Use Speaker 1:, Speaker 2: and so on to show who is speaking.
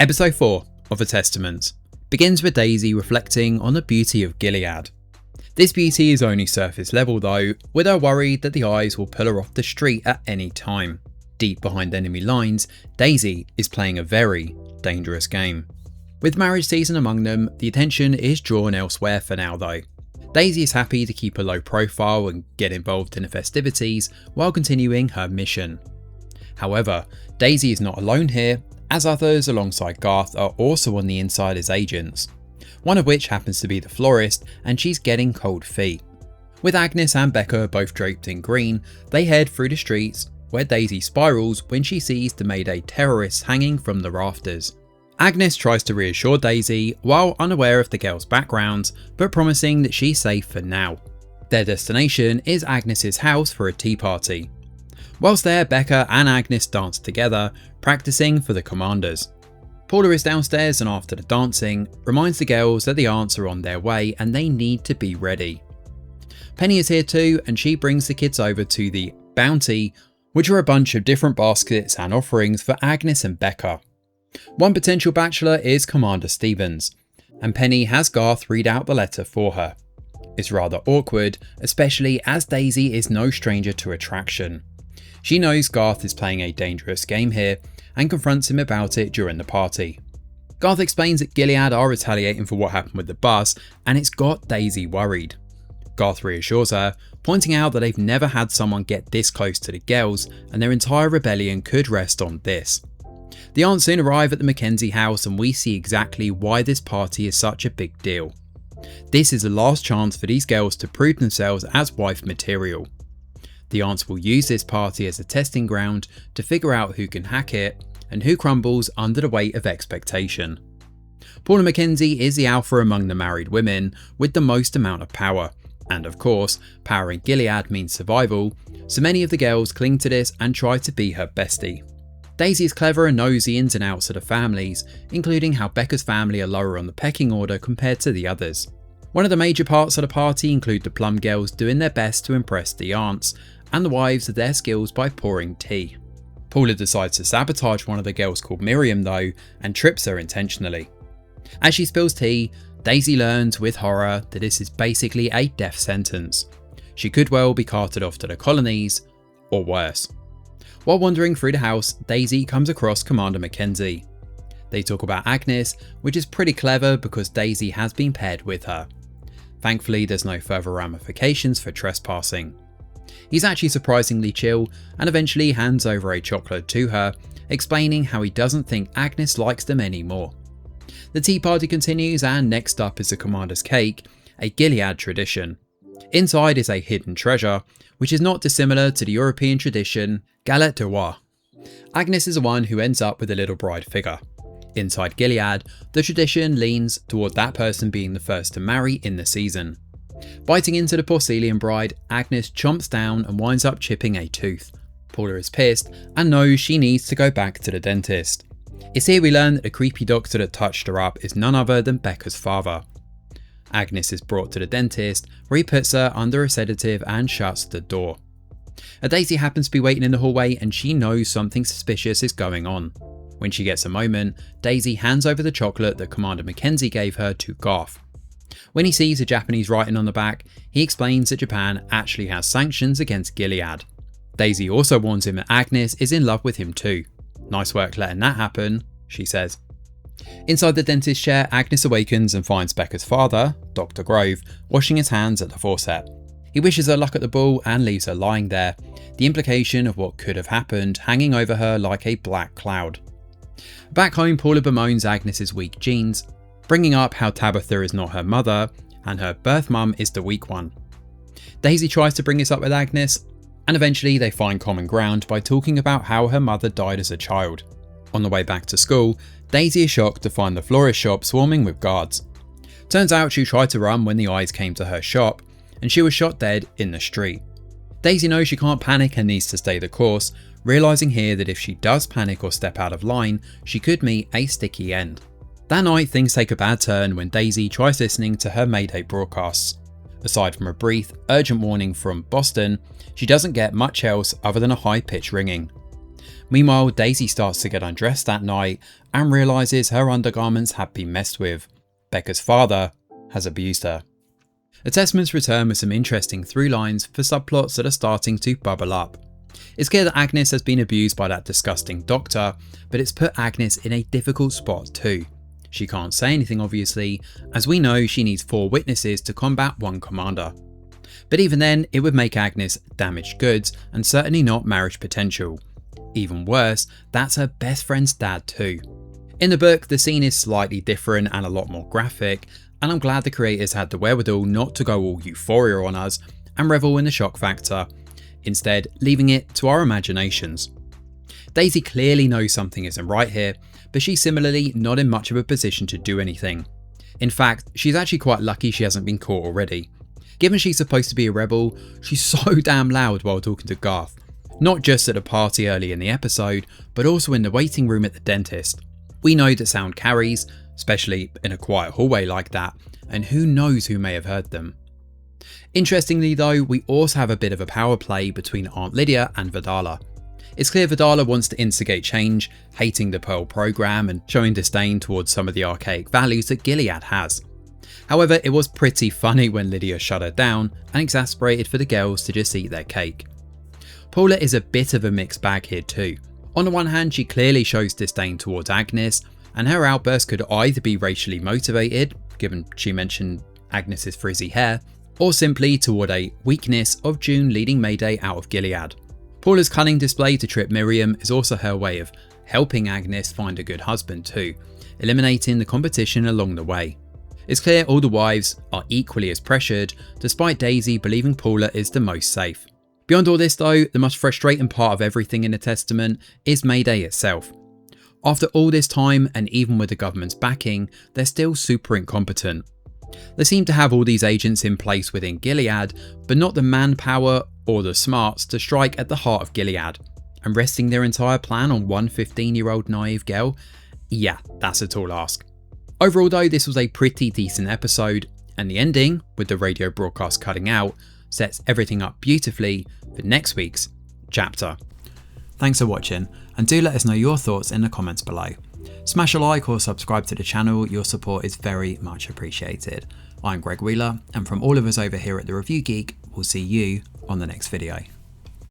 Speaker 1: Episode 4 of The Testament begins with Daisy reflecting on the beauty of Gilead. This beauty is only surface level though, with her worried that the eyes will pull her off the street at any time. Deep behind enemy lines, Daisy is playing a very dangerous game. With marriage season among them, the attention is drawn elsewhere for now though. Daisy is happy to keep a low profile and get involved in the festivities while continuing her mission. However, Daisy is not alone here, as others alongside Garth are also on the inside as agents, one of which happens to be the florist, and she's getting cold feet. With Agnes and Becca both draped in green, they head through the streets where Daisy spirals when she sees the Mayday terrorists hanging from the rafters. Agnes tries to reassure Daisy while unaware of the girls' backgrounds, but promising that she's safe for now. Their destination is Agnes's house for a tea party. Whilst there, Becca and Agnes dance together, practicing for the commanders. Paula is downstairs and after the dancing, reminds the girls that the aunts are on their way and they need to be ready. Penny is here too, and she brings the kids over to the bounty, which are a bunch of different baskets and offerings for Agnes and Becca. One potential bachelor is Commander Stevens, and Penny has Garth read out the letter for her. It's rather awkward, especially as Daisy is no stranger to attraction. She knows Garth is playing a dangerous game here and confronts him about it during the party. Garth explains that Gilead are retaliating for what happened with the bus, and it's got Daisy worried. Garth reassures her, pointing out that they've never had someone get this close to the girls and their entire rebellion could rest on this. The aunts soon arrive at the Mackenzie house and we see exactly why this party is such a big deal. This is the last chance for these girls to prove themselves as wife material. The aunts will use this party as a testing ground to figure out who can hack it and who crumbles under the weight of expectation. Paula Mackenzie is the alpha among the married women with the most amount of power, and of course, power in Gilead means survival, so many of the girls cling to this and try to be her bestie. Daisy is clever and knows the ins and outs of the families, including how Becca's family are lower on the pecking order compared to the others. One of the major parts of the party include the Plum girls doing their best to impress the aunts, and the wives of their skills by pouring tea. Paula decides to sabotage one of the girls called Miriam though, and trips her intentionally. As she spills tea, Daisy learns with horror that this is basically a death sentence. She could well be carted off to the colonies, or worse. While wandering through the house, Daisy comes across Commander Mackenzie. They talk about Agnes, which is pretty clever because Daisy has been paired with her. Thankfully, there's no further ramifications for trespassing. He's actually surprisingly chill and eventually hands over a chocolate to her, explaining how he doesn't think Agnes likes them anymore. The tea party continues, and next up is the Commander's Cake, a Gilead tradition. Inside is a hidden treasure, which is not dissimilar to the European tradition Galette de Roi. Agnes is the one who ends up with a little bride figure. Inside Gilead, the tradition leans toward that person being the first to marry in the season. Biting into the porcelain bride, Agnes chomps down and winds up chipping a tooth. Paula is pissed and knows she needs to go back to the dentist. It's here we learn that the creepy doctor that touched her up is none other than Becca's father. Agnes is brought to the dentist, where he puts her under a sedative and shuts the door. Daisy happens to be waiting in the hallway and she knows something suspicious is going on. When she gets a moment, Daisy hands over the chocolate that Commander Mackenzie gave her to Garth. When he sees a Japanese writing on the back, he explains that Japan actually has sanctions against Gilead. Daisy also warns him that Agnes is in love with him too. Nice work letting that happen, she says. Inside the dentist chair, Agnes awakens and finds Becca's father, Dr. Grove, washing his hands at the faucet. He wishes her luck at the ball and leaves her lying there, the implication of what could have happened hanging over her like a black cloud. Back home, Paula bemoans Agnes's weak genes, bringing up how Tabitha is not her mother and her birth mum is the weak one. Daisy tries to bring this up with Agnes, and eventually they find common ground by talking about how her mother died as a child. On the way back to school, Daisy is shocked to find the florist shop swarming with guards. Turns out she tried to run when the eyes came to her shop, and she was shot dead in the street. Daisy knows she can't panic and needs to stay the course, realising here that if she does panic or step out of line, she could meet a sticky end. That night, things take a bad turn when Daisy tries listening to her Mayday broadcasts. Aside from a brief, urgent warning from Boston, she doesn't get much else other than a high-pitched ringing. Meanwhile, Daisy starts to get undressed that night and realises her undergarments have been messed with. Becca's father has abused her. The Testaments return with some interesting through lines for subplots that are starting to bubble up. It's clear that Agnes has been abused by that disgusting doctor, but it's put Agnes in a difficult spot too. She can't say anything obviously, as we know she needs 4 witnesses to combat one commander. But even then, it would make Agnes damaged goods and certainly not marriage potential. Even worse, that's her best friend's dad too. In the book, the scene is slightly different and a lot more graphic, and I'm glad the creators had the wherewithal not to go all Euphoria on us and revel in the shock factor, instead leaving it to our imaginations. Daisy clearly knows something isn't right here, but she's similarly not in much of a position to do anything. In fact, she's actually quite lucky she hasn't been caught already. Given she's supposed to be a rebel, she's so damn loud while talking to Garth. Not just at a party early in the episode, but also in the waiting room at the dentist. We know that sound carries, especially in a quiet hallway like that, and who knows who may have heard them. Interestingly though, we also have a bit of a power play between Aunt Lydia and Vidala. It's clear Vidala wants to instigate change, hating the Pearl program and showing disdain towards some of the archaic values that Gilead has. However, it was pretty funny when Lydia shut her down and exasperated for the girls to just eat their cake. Paula is a bit of a mixed bag here too. On the one hand, she clearly shows disdain towards Agnes, and her outburst could either be racially motivated, given she mentioned Agnes's frizzy hair, or simply toward a weakness of June leading Mayday out of Gilead. Paula's cunning display to trip Miriam is also her way of helping Agnes find a good husband too, eliminating the competition along the way. It's clear all the wives are equally as pressured, despite Daisy believing Paula is the most safe. Beyond all this though, the most frustrating part of everything in the Testament is Mayday itself. After all this time, and even with the government's backing, they're still super incompetent. They seem to have all these agents in place within Gilead, but not the manpower or the smarts to strike at the heart of Gilead. And resting their entire plan on one 15-year-old naive girl? Yeah, that's a tall ask. Overall though, this was a pretty decent episode, and the ending, with the radio broadcast cutting out, sets everything up beautifully for next week's chapter. Thanks for watching, and do let us know your thoughts in the comments below. Smash a like or subscribe to the channel, your support is very much appreciated. I'm Greg Wheeler, and from all of us over here at The Review Geek, we'll see you on the next video.